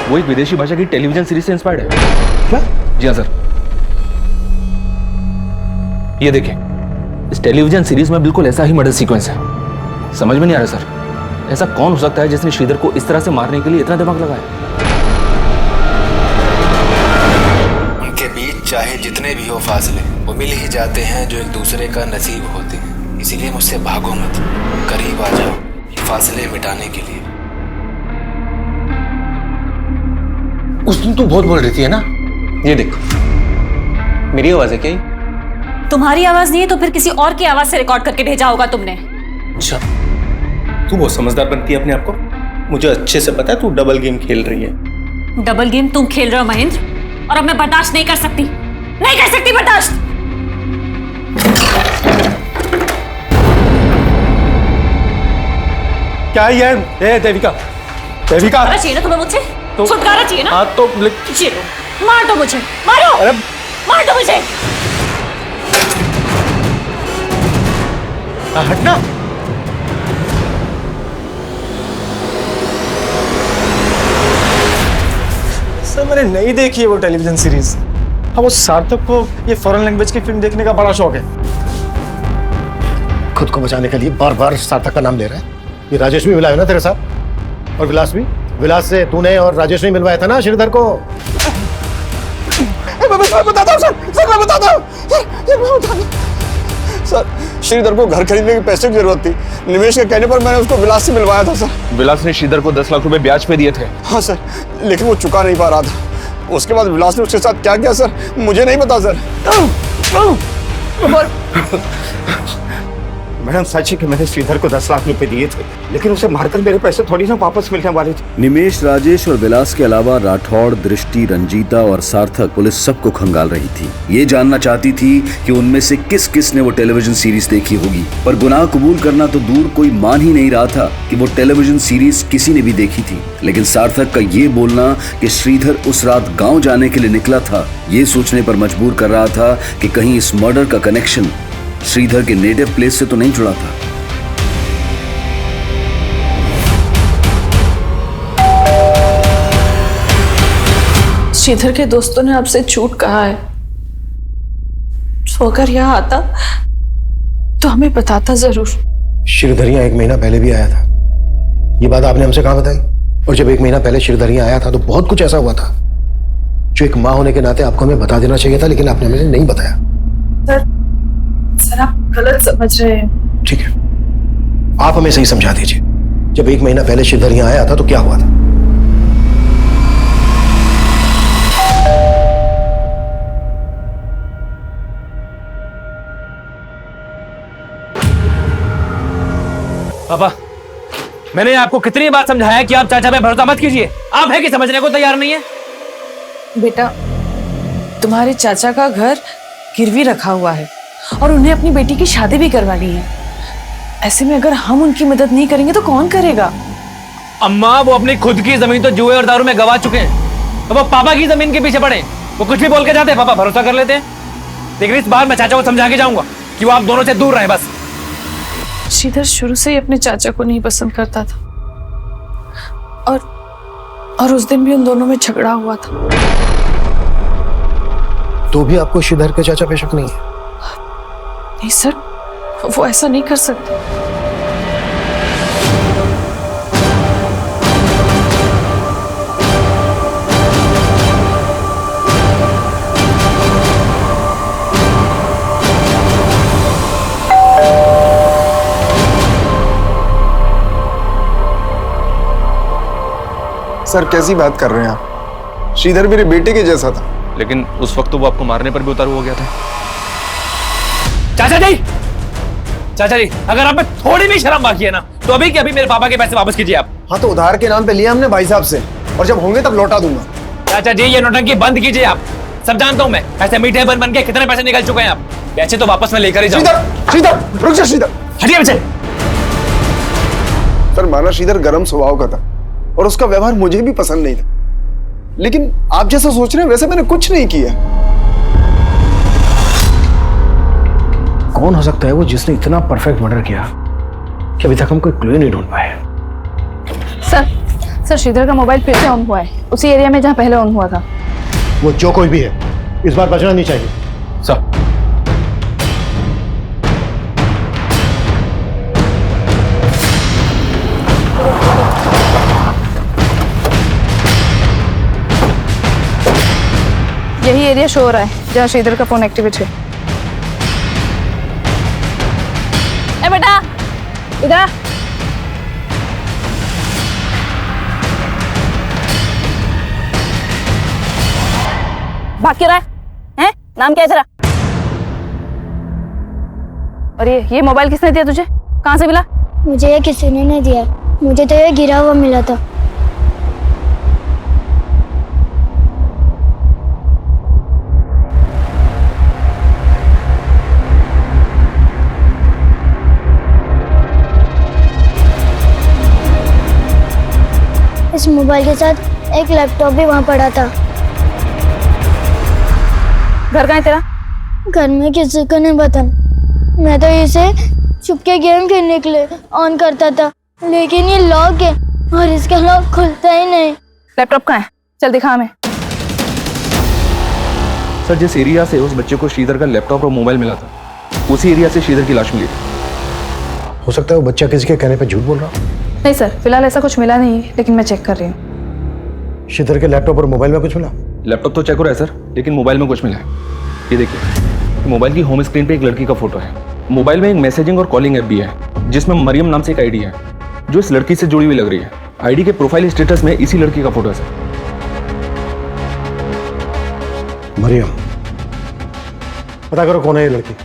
वो एक विदेशी भाषा की टेलीविजन सीरीज से इंस्पायर्ड है। क्या? जी हाँ सर, ये देखिए, इस टेलीविजन सीरीज में बिल्कुल ऐसा ही मर्डर सीक्वेंस है। समझ में नहीं आ रहा सर, ऐसा कौन हो सकता है जिसने श्रीधर को इस तरह से मारने के लिए इतना दिमाग लगाया? उनके बीच चाहे जितने भी हो फासले, वो मिल ही जाते हैं जो एक दूसरे का नसीब होते हैं। इसीलिए मुझसे भागो मत, करीब आ जाओ ये फासले मिटाने के लिए। उस दिन तू बहुत बोल रही थी है ना? ये देखो, मेरी आवाज है क्या ये? तुम्हारी आवाज नहीं है तो फिर किसी और की आवाज से रिकॉर्ड करके भेजा होगा तुमने। अच्छा, तू बहुत समझदार बनती है अपने आप को। मुझे अच्छे से पता है तू डबल गेम खेल रही है। डबल गेम तुम खेल रहे हो महेंद्र, और अब मैं बर्दाश्त नहीं कर सकती, नहीं कर सकती बर्दाश्त। क्या ये? देविका, देविका, छुटकारा चाहिए ना तुम्हें मुझसे? छुटकारा चाहिए ना? हाँ तो ये लो, मार दो मुझे, मारो, अरे मार दो मुझे। हटना। सर, मैंने नहीं देखी है वो टेलीविजन सीरीज। हाँ, वो सार्थक को ये फॉरेन लैंग्वेज की फिल्म देखने का बड़ा शौक है। खुद को बचाने के लिए बार बार सार्थक का नाम ले रहा है। ये राजेश भी मिला है ना तेरे साथ, और विलास भी। विलास से तूने और राजेश ने मिलवाया था ना श्रीधर को। मैं बताता हूँ सर, मैं बताता हूँ सर। श्रीधर को घर खरीदने के पैसे की जरूरत थी। निमेश के कहने पर मैंने उसको विलास से मिलवाया था सर। विलास ने श्रीधर को 10 लाख रुपए ब्याज पे दिए थे। हाँ सर, लेकिन वो चुका नहीं पा रहा था। उसके बाद विलास ने उसके साथ क्या किया सर, मुझे नहीं पता सर। मैडम, सच है कि मैंने श्रीधर को 10 लाख रुपए दिए थे, लेकिन उसे मारकर मेरे पैसे थोड़ी ना वापस मिलने वाले थे। निमेश, राजेश और विलास के अलावा राठौड़, दृष्टि, रंजीता और सार्थक पुलिस सबको खंगाल रही थी। ये जानना चाहती थी कि उनमें से किस किस ने वो टेलीविजन सीरीज देखी होगी, पर गुनाह कबूल करना तो दूर, कोई मान ही नहीं रहा था कि वो टेलीविजन सीरीज किसी ने भी देखी थी। लेकिन सार्थक का ये बोलना कि श्रीधर उस रात गाँव जाने के लिए निकला था, ये सोचने पर मजबूर कर रहा था कि कहीं इस मर्डर का कनेक्शन श्रीधर के नेटिव प्लेस से तो नहीं जुड़ा था। श्रीधर के दोस्तों ने आपसे झूठ कहा है, तो अगर यहाँ आता तो हमें बताता जरूर। श्रीधर यहाँ 1 महीना पहले भी आया था। ये बात आपने हमसे कहाँ बताई? और जब 1 महीना पहले श्रीधर यहाँ आया था तो बहुत कुछ ऐसा हुआ था जो एक माँ होने के नाते आपको हमें बता देना चाहिए था, लेकिन आपने हमें नहीं बताया। सर, आप गलत समझ रहे हैं। ठीक है, आप हमें सही समझा दीजिए। जब 1 महीना पहले श्रीधर यहाँ आया था तो क्या हुआ था? पापा, मैंने आपको कितनी बार समझाया कि आप चाचा पे भरोसा मत कीजिए। आप है कि समझने को तैयार नहीं है? बेटा, तुम्हारे चाचा का घर गिरवी रखा हुआ है और उन्हें अपनी बेटी की शादी भी करवानी है। ऐसे में अगर हम उनकी मदद नहीं करेंगे तो कौन करेगा? अम्मा, वो अपनी खुद की जमीन तो जुए और दारू में गवा चुके हैं, तो वो पापा की जमीन के पीछे पड़े। वो कुछ भी बोल के जाते हैं, पापा भरोसा कर लेते हैं। लेकिन इस बार मैं चाचा को समझा के जाऊंगा कि वो आप दोनों से दूर रहे बस। श्रीधर शुरू से ही अपने चाचा को नहीं पसंद करता था, और उस दिन भी उन दोनों में झगड़ा हुआ था। तो भी आपको श्रीधर के चाचा पे शक नहीं है? नहीं सर, वो ऐसा नहीं कर सकता। सर कैसी बात कर रहे हैं आप? श्रीधर मेरे बेटे के जैसा था। लेकिन उस वक्त तो वो आपको मारने पर भी उतारू हो गया था। चाचा जी, चाचा जी, अगर आप में थोड़ी भी शर्म बाकी है ना, तो अभी के अभी मेरे पापा के पैसे वापस कीजिए आप। हाँ तो उधार के नाम पे लिया हमने भाई साहब से, और जब होंगे तब लौटा दूंगा। चाचा जी, ये नौटंकी बंद कीजिए आप। सब जानता हूँ मैं, ऐसे मीठे बन के कितने पैसे निकल चुके हैं आप। पैसे तो वापस मैं लेकर ही जाऊंगा। श्रीधर रुक जा, श्रीधर हटिए मुझे। सर माना श्रीधर गर्म स्वभाव का था और उसका व्यवहार मुझे भी पसंद नहीं था, लेकिन आप जैसा सोच रहे हैं वैसे मैंने कुछ नहीं किया। कौन हो सकता है वो जिसने इतना परफेक्ट मर्डर किया कि अभी तक हम कोई क्लू नहीं ढूंढ पाए? सर श्रीधर का मोबाइल फिर से ऑन हुआ है, उसी एरिया में जहाँ पहले ऑन हुआ था। वो जो कोई भी है, इस बार बचना नहीं चाहिए। सर, यही एरिया शो हो रहा है जहाँ श्रीधर का फोन एक्टिवेट है। ए बेटा, इधर आ। भाग क्यों रहा है? हैं? नाम क्या है तेरा? और ये मोबाइल किसने दिया तुझे? कहाँ से मिला? मुझे ये किसी ने नहीं दिया, मुझे तो ये गिरा हुआ मिला था। इस मोबाइल के साथ एक लैपटॉप भी वहाँ पड़ा था। घर कहाँ है तेरा? घर में किसी को नहीं पता। मैं तो इसे चुपके गेम खेलने के लिए ऑन करता था, लेकिन ये लॉक है और इसका लॉक खुलता ही नहीं। लैपटॉप कहाँ है? चल दिखा हमें। सर जिस एरिया से उस बच्चे को श्रीधर का लैपटॉप और मोबाइल मिला था, उसी एरिया से श्रीधर की लाश मिली थी। हो सकता है वो बच्चा किसी के कहने पे झूठ बोल रहा। नहीं सर, फिलहाल ऐसा कुछ मिला नहीं, लेकिन मैं चेक कर रही हूँ। श्रीधर के लैपटॉप और मोबाइल में कुछ मिला? लैपटॉप तो चेक हो रहा है सर, लेकिन मोबाइल में कुछ मिला है। ये देखिए, मोबाइल की होम स्क्रीन पे एक लड़की का फोटो है। मोबाइल में एक मैसेजिंग और कॉलिंग ऐप भी है, जिसमें मरियम नाम से एक आईडी है, जो इस लड़की से जुड़ी हुई लग रही है। आईडी के प्रोफाइल स्टेटस में इसी लड़की का फोटो है सर। मरियम, पता करो कौन है ये लड़की।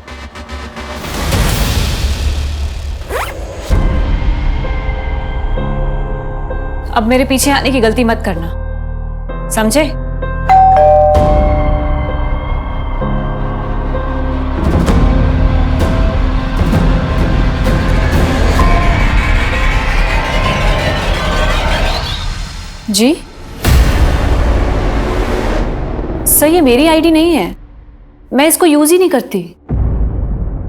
अब मेरे पीछे आने की गलती मत करना, समझे? जी सर, ये मेरी आईडी नहीं है, मैं इसको यूज ही नहीं करती।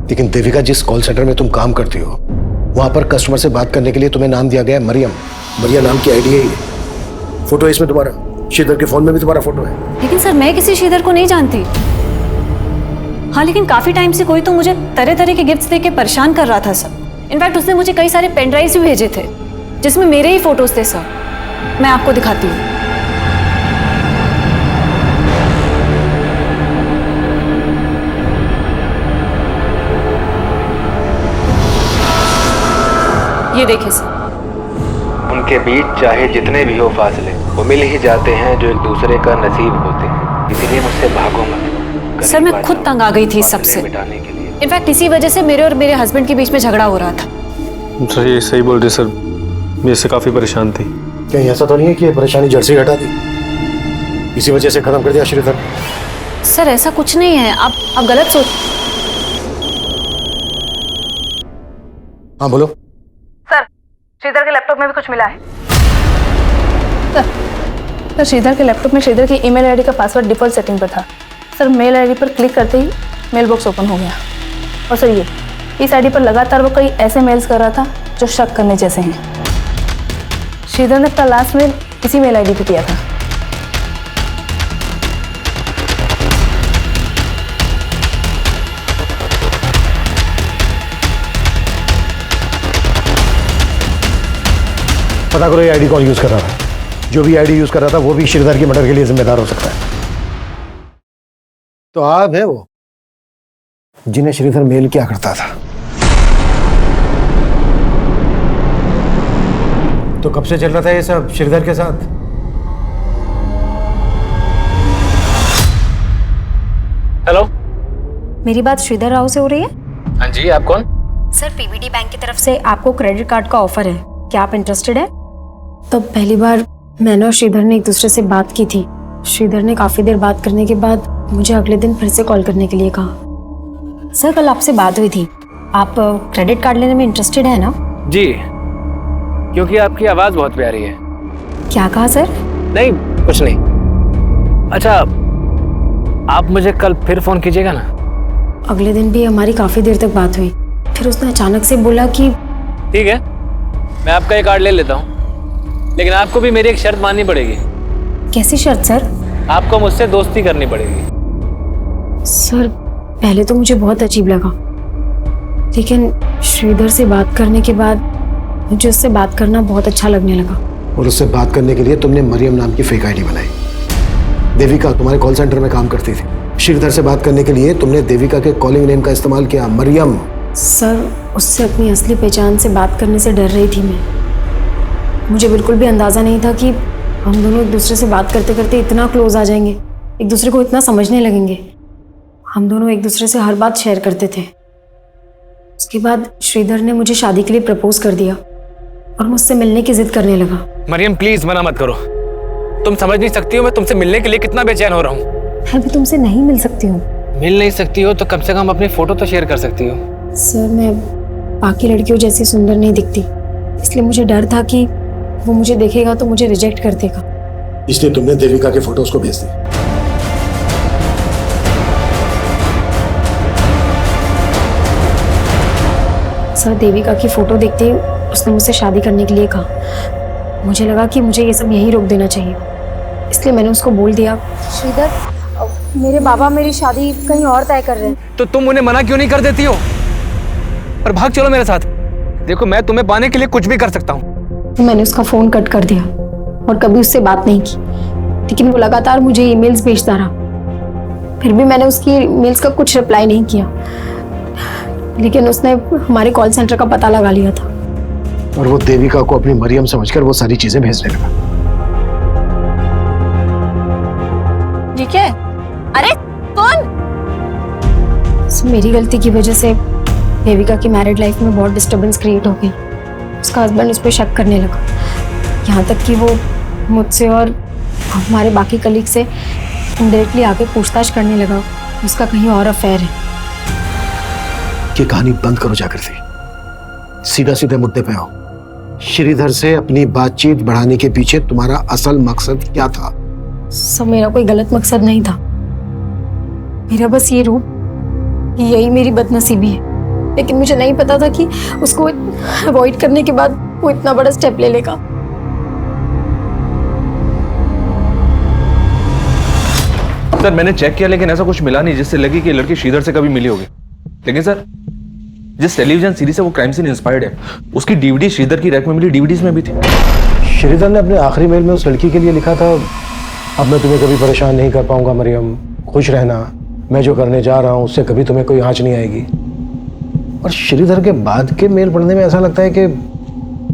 लेकिन देविका, जिस कॉल सेंटर में तुम काम करती हो, वहां पर कस्टमर से बात करने के लिए तुम्हें नाम दिया गया है मरियम। मरियम नाम की आईडी है ये। फोटो है इसमें तुम्हारा, श्रीधर के फोन में भी तुम्हारा फोटो है। लेकिन सर, मैं किसी श्रीधर को नहीं जानती। हाँ, लेकिन काफी टाइम से कोई तो मुझे तरह तरह के गिफ्ट्स देके परेशान कर रहा था सर। इनफैक्ट उसने मुझे कई सारे पेन ड्राइव्स भी भेजे थे, जिसमें मेरे ही फोटोज थे सर। मैं आपको दिखाती हूँ। ये देखिए सर। उनके बीच चाहे जितने भी हो फासले, वो मिल ही जाते हैं जो एक दूसरे का नसीब होते हैं। इसीलिए मुझसे भागो मत। सर, मैं खुद तंग आ गई थी सबसे। इनफैक्ट इसी वजह से मेरे और मेरे हस्बैंड के बीच में झगड़ा हो रहा था। सर ये सही बोल रहे सर, मैं इससे काफी परेशान थी। कहीं ऐसा तो नहीं है कि ये परेशानी जड़ से हटा दी, इसी वजह से खत्म कर दिया श्रीधर? सर ऐसा कुछ नहीं है, आप गलत सोच। हाँ बोलो। सर, श्रीधर के लैपटॉप में भी कुछ मिला है। सर श्रीधर के लैपटॉप में श्रीधर की ईमेल आईडी का पासवर्ड डिफॉल्ट सेटिंग पर था। सर मेल आईडी पर क्लिक करते ही मेल बॉक्स ओपन हो गया। और सर ये इस आईडी पर लगातार वो कई ऐसे मेल्स कर रहा था जो शक करने जैसे हैं। श्रीधर ने अपना लास्ट मेल इसी मेल आईडी पे किया था। पता करो ये आईडी कौन यूज कर रहा था। जो भी आईडी यूज कर रहा था वो भी श्रीधर की मर्डर के लिए जिम्मेदार हो सकता है। तो आप है वो जिन्हें श्रीधर मेल किया करता था। तो कब से चल रहा था ये सब श्रीधर के साथ? हेलो, मेरी बात श्रीधर राव से हो रही है? हाँ जी, आप कौन? सर, पीवीडी बैंक की तरफ से आपको क्रेडिट कार्ड का ऑफर है, क्या आप इंटरेस्टेड है? तो पहली बार मैंने और श्रीधर ने एक दूसरे से बात की थी। श्रीधर ने काफी देर बात करने के बाद मुझे अगले दिन फिर से कॉल करने के लिए कहा। सर, कल आपसे बात हुई थी, आप क्रेडिट कार्ड लेने में इंटरेस्टेड है ना? जी, क्योंकि आपकी आवाज बहुत प्यारी है। क्या कहा सर? नहीं, कुछ नहीं। अच्छा, आप मुझे कल फिर फोन कीजिएगा ना? अगले दिन भी हमारी काफी देर तक बात हुई, फिर उसने अचानक से बोला कि ठीक है, मैं आपका ये कार्ड ले लेता हूँ, लेकिन आपको भी मेरी एक शर्त माननी पड़ेगी। कैसी शर्त सर? आपको मुझसे दोस्ती करनी पड़ेगी। सर, पहले तो मुझे बहुत अजीब लगा, लेकिन श्रीधर से बात करने के बाद मुझे उससे बात करना बहुत अच्छा लगने लगा। और उससे बात करने के लिए तुमने मरियम नाम की फेक आईडी बनाई। देविका तुम्हारे कॉल सेंटर में काम करती थी। श्रीधर से बात करने के लिए तुमने देविका के कॉलिंग नेम का इस्तेमाल किया, मरियम। सर, उससे अपनी असली पहचान से बात करने से डर रही थी मैं। मुझे बिल्कुल भी अंदाजा नहीं था कि हम दोनों एक दूसरे से बात करते करते इतना क्लोज आ जाएंगे, एक दूसरे को इतना समझने लगेंगे। हम दोनों एक दूसरे से हर बात शेयर करते थे। उसके बाद श्रीधर ने मुझे शादी के लिए प्रपोज कर दिया और मुझसे मिलने की जिद करने लगा। मरियम, प्लीज मना मत करो। तुम समझ नहीं सकती हो मैं तुमसे मिलने के लिए कितना बेचैन हो रहा हूँ। मैं भी तुमसे नहीं मिल सकती हूँ। मिल नहीं सकती हो तो कम से कम अपनी फोटो तो शेयर कर सकती हो। सर, मैं बाकी लड़कियों जैसी सुंदर नहीं दिखती, इसलिए मुझे डर था कि वो मुझे देखेगा तो मुझे रिजेक्ट कर देगा, इसलिए तुमने देविका के फोटोज को भेज दिए। सर, देविका की फोटो देखते ही उसने मुझसे शादी करने के लिए कहा। मुझे लगा कि मुझे ये सब यहीं रोक देना चाहिए, इसलिए मैंने उसको बोल दिया, श्रीधर, मेरे बाबा मेरी शादी कहीं और तय कर रहे हैं। तो तुम उन्हें मना क्यों नहीं कर देती हो और भाग चलो मेरे साथ? देखो, मैं तुम्हें पाने के लिए कुछ भी कर सकता हूँ। तो मैंने उसका फोन कट कर दिया और कभी उससे बात नहीं की, लेकिन वो लगातार मुझे ईमेल्स भेजता रहा। फिर भी मैंने उसकी ईमेल्स का कुछ रिप्लाई नहीं किया, लेकिन उसने हमारे कॉल सेंटर का पता लगा लिया था और वो देविका को अपनी मरियम समझकर वो सारी चीजें भेजने लगा। ये क्या है? अरे कौन? मेरी गलती की वजह से देविका की मैरिड लाइफ में बहुत डिस्टरबेंस क्रिएट हो गई। उसका हस्बैंड उस पर शक करने लगा, यहाँ तक कि वो मुझसे और हमारे बाकी कलीग से इनडायरेक्टली आके पूछताछ करने लगा उसका कहीं और अफेयर है। ये कहानी बंद करो जाकर से, सीधा सीधे मुद्दे पे आओ। श्रीधर से अपनी बातचीत बढ़ाने के पीछे तुम्हारा असल मकसद क्या था? सब मेरा कोई गलत मकसद नहीं था, मेरा बस ये रूप, यही मेरी बदनसीबी है। लेकिन मुझे नहीं पता था कि उसको अवॉइड करने के बाद वो इतना बड़ा स्टेप ले लेगा। सर, मैंने चेक किया लेकिन ऐसा कुछ मिला नहीं जिससे लगी कि लड़की श्रीधर से कभी मिली होगी। लेकिन सर, जिस टेलीविजन सीरीज से वो क्राइम सीन इंस्पायर्ड है, उसकी डीवीडी श्रीधर की रैक में मिली डीवीडीज में भी थी। श्रीधर ने अपने आखिरी मेल में उस लड़की के लिए लिखा था, अब मैं तुम्हें कभी परेशान नहीं कर पाऊंगा मरियम, खुश रहना, मैं जो करने जा रहा हूं उससे कभी तुम्हें कोई आंच नहीं आएगी। और श्रीधर के बाद के मेल पढ़ने में ऐसा लगता है कि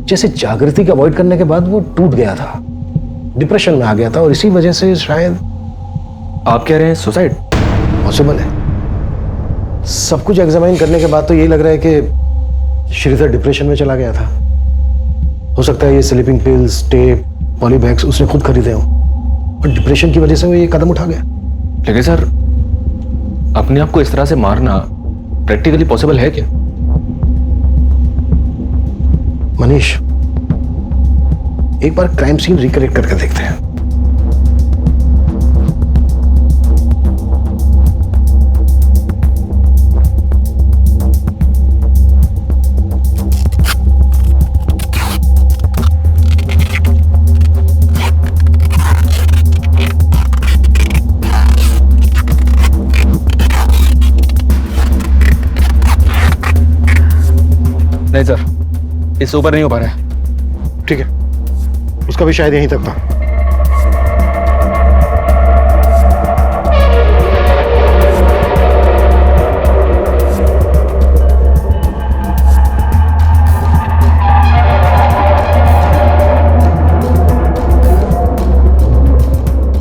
जैसे जागृति को अवॉइड करने के बाद वो टूट गया था, डिप्रेशन में आ गया था और इसी वजह से शायद। आप कह रहे हैं सुसाइड? पॉसिबल है। सब कुछ एग्जामाइन करने के बाद तो यही लग रहा है कि श्रीधर डिप्रेशन में चला गया था। हो सकता है ये स्लीपिंग पिल्स, टेप, पॉलीबैग्स उसने खुद खरीदे हों और डिप्रेशन की वजह से वो ये कदम उठा गया। लेकिन सर, अपने आप को इस तरह से मारना प्रैक्टिकली पॉसिबल है क्या? मनीष, एक बार क्राइम सीन रिकलेक्ट करके देखते हैं। नहीं सर, इससे ऊपर नहीं हो पा रहा है। ठीक है, उसका भी शायद यहीं तक था।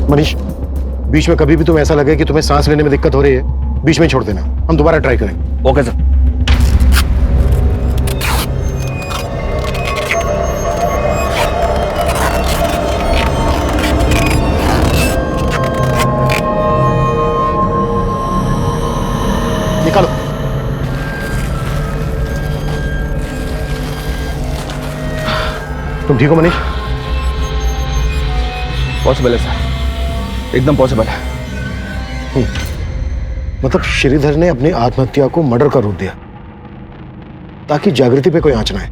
मनीष, बीच में कभी भी तुम्हें ऐसा लगे कि तुम्हें सांस लेने में दिक्कत हो रही है, बीच में छोड़ देना, हम दोबारा ट्राई करेंगे। Okay sir. निकालो। तुम ठीक हो मनीष? पॉसिबल है सर, एकदम पॉसिबल है। मतलब श्रीधर ने अपनी आत्महत्या को मर्डर का रूप दिया ताकि जागृति पे कोई आंच ना आए।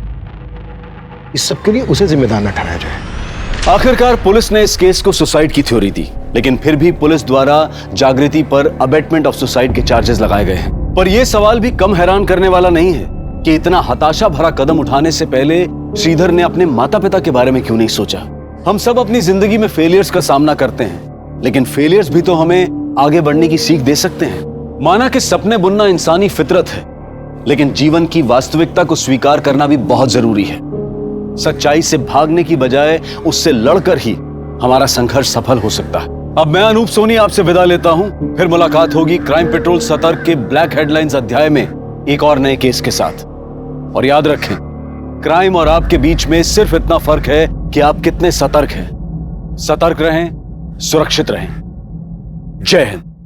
इस सब के लिए उसे जिम्मेदार न ठहराया जाए। आखिरकार पुलिस ने इस केस को सुसाइड की थ्योरी दी, लेकिन फिर भी पुलिस द्वारा जागृति पर अबेटमेंट ऑफ सुसाइड के चार्जेस लगाए गए हैं। पर यह सवाल भी कम हैरान करने वाला नहीं है कि इतना हताशा भरा कदम उठाने से पहले श्रीधर ने अपने माता पिता के बारे में क्यों नहीं सोचा। हम सब अपनी जिंदगी में फेलियर्स का सामना करते हैं, लेकिन फेलियर्स भी तो हमें आगे बढ़ने की सीख दे सकते हैं। माना कि सपने बुनना इंसानी फितरत है, लेकिन जीवन की वास्तविकता को स्वीकार करना भी बहुत जरूरी है। सच्चाई से भागने की बजाय उससे लड़कर ही हमारा संघर्ष सफल हो सकता है। अब मैं अनूप सोनी आपसे विदा लेता हूं, फिर मुलाकात होगी क्राइम पेट्रोल सतर्क के ब्लैक हेडलाइंस अध्याय में एक और नए केस के साथ। और याद रखें, क्राइम और आपके बीच में सिर्फ इतना फर्क है कि आप कितने सतर्क हैं। सतर्क रहें, सुरक्षित रहें। जय हिंद।